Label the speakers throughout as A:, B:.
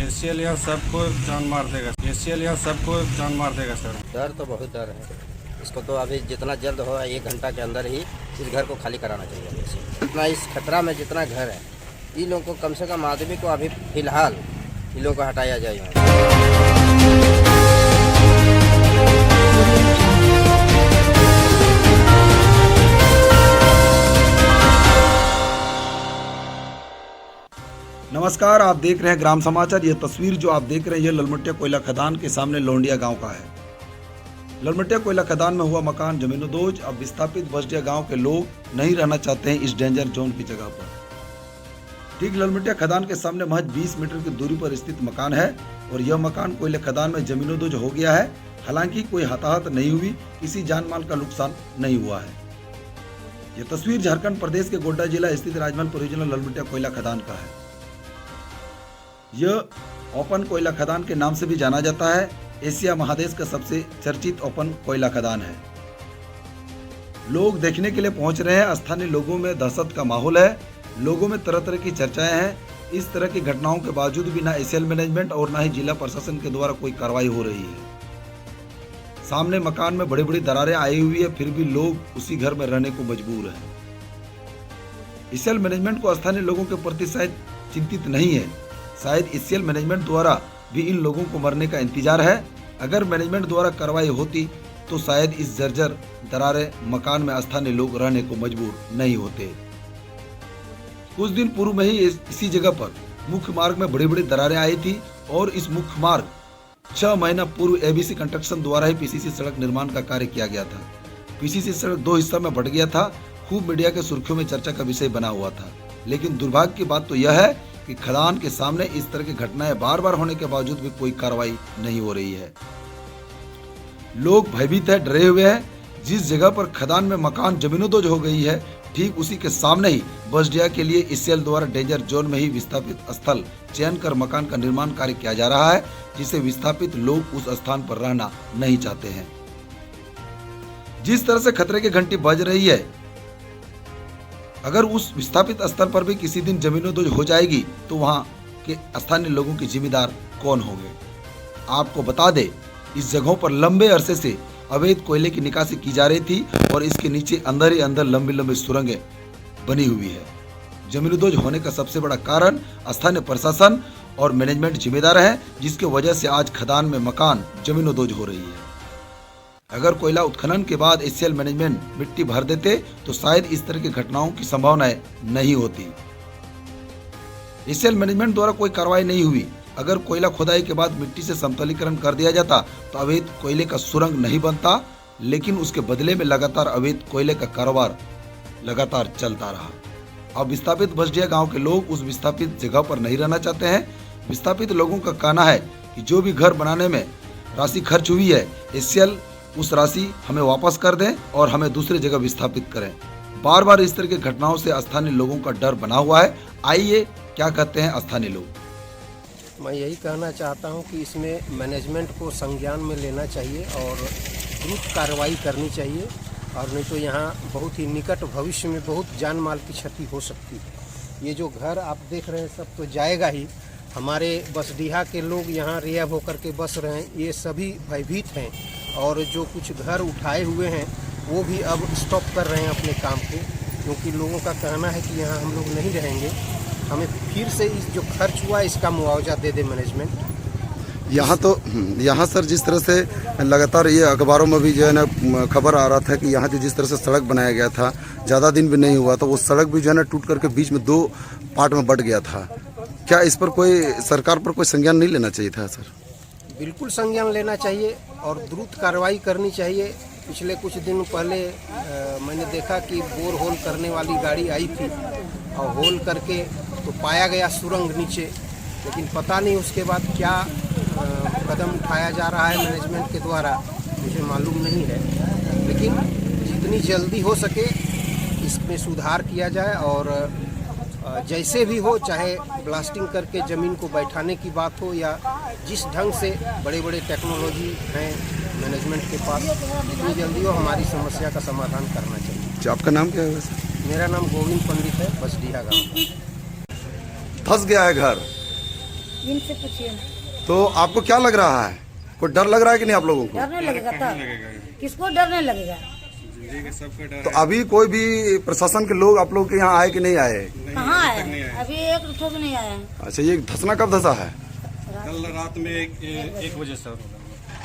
A: ACL यह सबको जान मार देगा। एसीएल यह सबको जान मार देगा सर।
B: डर तो बहुत डर है। इसको तो अभी जितना जल्द हो 1 घंटा के अंदर ही इस घर को खाली कराना चाहिए। इतना इस खतरा में जितना घर है, इन लोगों को कम से कम आदमी को अभी फिलहाल इन लोगों को हटाया जाए।
C: नमस्कार, आप देख रहे हैं ग्राम समाचार। यह तस्वीर जो आप देख रहे हैं, यह ललमटिया कोयला खदान के सामने लोंडिया गांव का है। ललमटिया कोयला खदान में हुआ मकान जमीनोदोज। अब विस्थापित बसडिया गांव के लोग नहीं रहना चाहते हैं इस डेंजर जोन की जगह पर। ठीक ललमटिया खदान के सामने महज 20 मीटर की दूरी पर स्थित मकान है और यह मकान कोयला खदान में जमीनोदोज हो गया है। हालांकि कोई हताहत नहीं हुई, किसी जान माल का नुकसान नहीं हुआ है। यह तस्वीर झारखंड प्रदेश के गोड्डा जिला स्थित राजमहल परियोजना ललमटिया कोयला खदान का है। यह ओपन कोयला खदान के नाम से भी जाना जाता है। एशिया महादेश का सबसे चर्चित ओपन कोयला खदान है। लोग देखने के लिए पहुंच रहे हैं। स्थानीय लोगों में दहशत का माहौल है। लोगों में तरह तरह की चर्चाएं हैं। इस तरह की घटनाओं के बावजूद भी ना एसीएल मैनेजमेंट और ना ही जिला प्रशासन के द्वारा कोई कार्रवाई हो रही है। सामने मकान में बड़ी बड़ी दरारें आई हुई है, फिर भी लोग उसी घर में रहने को मजबूर हैं। एसीएल मैनेजमेंट को स्थानीय लोगों के प्रति शायद चिंतित नहीं है। शायद एसीएल मैनेजमेंट द्वारा भी इन लोगों को मरने का इंतजार है। अगर मैनेजमेंट द्वारा कार्रवाई होती तो शायद इस जर्जर दरारे मकान में स्थानीय लोग रहने को मजबूर नहीं होते। कुछ दिन पूर्व में ही इसी जगह पर मुख्य मार्ग में बड़ी बड़ी दरारें आई थी और इस मुख्य मार्ग 6 महीना पूर्व एबीसी कंस्ट्रक्शन द्वारा ही पीसीसी सड़क निर्माण का कार्य किया गया था। पीसीसी सड़क 2 हिस्सों में बंट गया था। खूब मीडिया के सुर्खियों में चर्चा का विषय बना हुआ था। लेकिन दुर्भाग्य की बात तो यह है कि खदान के सामने इस तरह की घटनाएं बार बार होने के बावजूद भी कोई कार्रवाई नहीं हो रही है। लोग भयभीत है, डरे हुए हैं। जिस जगह पर खदान में मकान जमीनोदोज हो गई है, ठीक उसी के सामने ही बसडिया के लिए एसीएल द्वारा डेंजर जोन में ही विस्थापित स्थल चयन कर मकान का निर्माण कार्य किया जा रहा है, जिसे विस्थापित लोग उस स्थान पर रहना नहीं चाहते हैं। जिस तरह से खतरे की घंटी बज रही है, अगर उस विस्थापित स्थल पर भी किसी दिन जमीनोदोज हो जाएगी तो वहां के स्थानीय लोगों के जिम्मेदार कौन होंगे? आपको बता दे, इस जगहों पर लंबे अरसे से अवैध कोयले की निकासी की जा रही थी और इसके नीचे अंदर ही अंदर लंबी लंबी सुरंगें बनी हुई है। जमीनोदोज होने का सबसे बड़ा कारण स्थानीय प्रशासन और मैनेजमेंट जिम्मेदार है, जिसकी वजह से आज खदान में मकान जमीनोदोज हो रही है। अगर कोयला उत्खनन के बाद एसीएल मैनेजमेंट मिट्टी भर देते तो शायद इस तरह की घटनाओं की संभावनाएं नहीं होती। एसीएल मैनेजमेंट द्वारा कोई कार्रवाई नहीं हुई। अगर कोयला खुदाई के बाद मिट्टी से समतलीकरण कर दिया जाता तो अवैध कोयले का सुरंग नहीं बनता, लेकिन उसके बदले में लगातार अवैध कोयले का कारोबार लगातार चलता रहा। अब विस्थापित बसडिया गांव के लोग उस विस्थापित जगह पर नहीं रहना चाहते हैं। विस्थापित लोगों का कहना है कि जो भी घर बनाने में राशि खर्च हुई है, एसीएल उस राशि हमें वापस कर दें और हमें दूसरी जगह विस्थापित करें। बार बार इस तरह की घटनाओं से स्थानीय लोगों का डर बना हुआ है। आइए क्या कहते हैं स्थानीय लोग।
B: मैं यही कहना चाहता हूं कि इसमें मैनेजमेंट को संज्ञान में लेना चाहिए और द्रुत कार्रवाई करनी चाहिए, और नहीं तो यहाँ बहुत ही निकट भविष्य में बहुत जान माल की क्षति हो सकती है। ये जो घर आप देख रहे हैं सब तो जाएगा ही। हमारे बसडीहा के लोग यहाँ रिहाब होकर के बस रहे हैं, ये सभी भयभीत हैं और जो कुछ घर उठाए हुए हैं वो भी अब स्टॉप कर रहे हैं अपने काम को, क्योंकि लोगों का कहना है कि यहाँ हम लोग नहीं रहेंगे, हमें फिर से इस जो खर्च हुआ इसका मुआवजा दे दे मैनेजमेंट।
D: यहाँ सर जिस तरह से लगातार ये अखबारों में भी जो है ना खबर आ रहा था कि यहाँ जो जिस तरह से सड़क बनाया गया था, ज़्यादा दिन भी नहीं हुआ था, वो सड़क भी जो है ना टूट करके बीच में 2 पार्ट में बंट गया था। क्या इस पर कोई सरकार पर कोई संज्ञान नहीं लेना चाहिए था सर?
B: बिल्कुल संज्ञान लेना चाहिए और द्रुत कार्रवाई करनी चाहिए। पिछले कुछ दिन पहले मैंने देखा कि बोर होल करने वाली गाड़ी आई थी और होल करके तो पाया गया सुरंग नीचे, लेकिन पता नहीं उसके बाद क्या कदम उठाया जा रहा है मैनेजमेंट के द्वारा, मुझे मालूम नहीं है। लेकिन जितनी जल्दी हो सके इसमें सुधार किया जाए और जैसे भी हो, चाहे ब्लास्टिंग करके ज़मीन को बैठाने की बात हो या जिस ढंग से बड़े बड़े टेक्नोलॉजी हैं मैनेजमेंट के पास, जितनी जल्दी हो हमारी समस्या का समाधान करना चाहिए।
D: आपका नाम क्या है वैसे?
B: मेरा नाम गोविंद पंडित है, बसडीहा गाँव।
D: फंस गया है घर।
E: इनसे पूछिए ना।
D: तो आपको क्या लग रहा है, कोई डर लग रहा है कि नहीं आप लोगों को?
E: डरने लगेगा तब,
A: लगेगा
E: किसको डरने लगेगा?
A: जिंदगी का सबका डर
D: तो अभी कोई भी प्रशासन के लोग आप लोग के यहाँ आए कि नहीं आए?
E: कहाँ आए? अभी एक ठो भी नहीं आया है।
D: अच्छा, ये धसना कब धसा है?
A: कल रात में 1 बजे सर,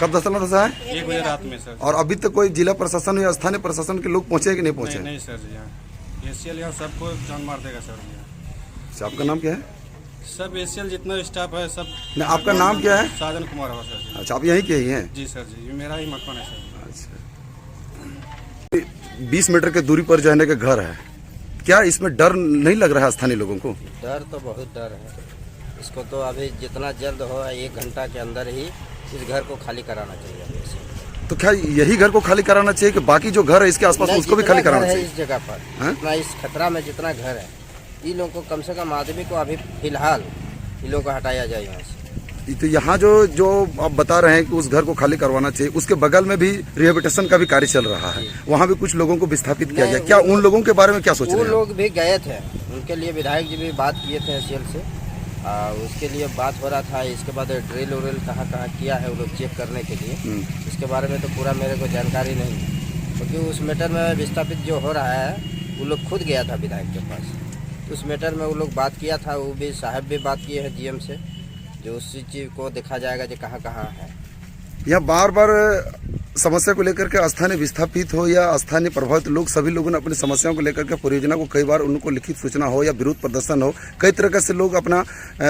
D: कब धसा है?
A: 1 बजे रात में सर।
D: और अभी तक कोई जिला प्रशासन या स्थानीय प्रशासन के लोग पहुंचे कि नहीं पहुंचे?
A: नहीं सर जी, यहाँ एसीएल यहाँ सबको जान मार देगा सर जी।
D: अच्छा, आपका नाम क्या है?
A: सब एसीएल जितना स्टाफ है सब।
D: नहीं, आपका नाम क्या है?
A: साजन कुमार हुआ सर जी।
D: अच्छा, आप यहीं के ही हैं?
A: जी सर जी, ये मेरा ही मकान है सर।
D: अच्छा, 20 मीटर के दूरी पर जो है ना कि घर है, क्या इसमें डर नहीं लग रहा है स्थानीय लोगों को?
F: डर तो बहुत डर है। इसको तो अभी जितना जल्द हो 1 घंटा के अंदर ही इस घर को खाली कराना चाहिए अभी से।
D: तो क्या यही घर को खाली कराना चाहिए कि बाकी जो घर है इसके आसपास उसको भी खाली
F: जितना
D: कराना
F: घर है
D: चाहिए?
F: इस जगह पर,
D: हाँ?
F: इतना इस खतरा में जितना घर है, इन लोगों को कम से कम आदमी को अभी फिलहाल इन लोगों को हटाया जाए यहाँ से।
D: तो यहाँ जो आप बता रहे हैं कि उस घर को खाली करवाना चाहिए, उसके बगल में भी रिहेबिलिटेशन का भी कार्य चल रहा है, वहाँ भी कुछ लोगों को विस्थापित किया गया। क्या उन लोगों के बारे में क्या सोच रहे
F: वो
D: हैं?
F: लोग भी गए थे, उनके लिए विधायक जी भी बात किए थे एसीएल से, उसके लिए बात हो रहा था। इसके बाद ड्रिल उरिल कहाँ किया है वो लोग चेक करने के लिए, इसके बारे में तो पूरा मेरे को जानकारी नहीं है, क्योंकि उस मैटर में विस्थापित जो हो रहा है वो लोग खुद गया था विधायक के पास। उस मैटर में वो लोग बात किया था, वो भी साहब भी बात किए हैं जीएम से, जो उस चीज़ को देखा जाएगा जो कहाँ है।
D: यह बार बार समस्या को लेकर के स्थानीय विस्थापित हो या स्थानीय प्रभावित लोग, सभी लोगों ने अपनी समस्याओं को लेकर के परियोजना को कई बार उनको लिखित सूचना हो या विरोध प्रदर्शन हो, कई तरह से लोग अपना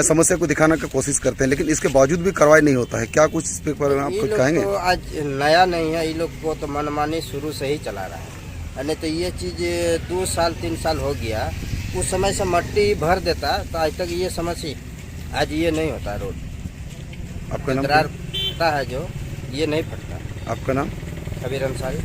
D: समस्या को दिखाने की कोशिश करते हैं, लेकिन इसके बावजूद भी कार्रवाई नहीं होता है। क्या कुछ इस पर आप कुछ कहेंगे?
F: तो आज नया नहीं है, ये लोग को तो मनमानी शुरू से ही चला रहा है। नहीं तो ये चीज़ 2 साल 3 साल हो गया, उस समय से मट्टी भर देता तो आज तक ये समस्या, आज ये नहीं होता रोड।
D: आपका नाम
F: दरार फटता है जो, ये नहीं फटता।
D: आपका नाम?
F: कबीर अंसारी।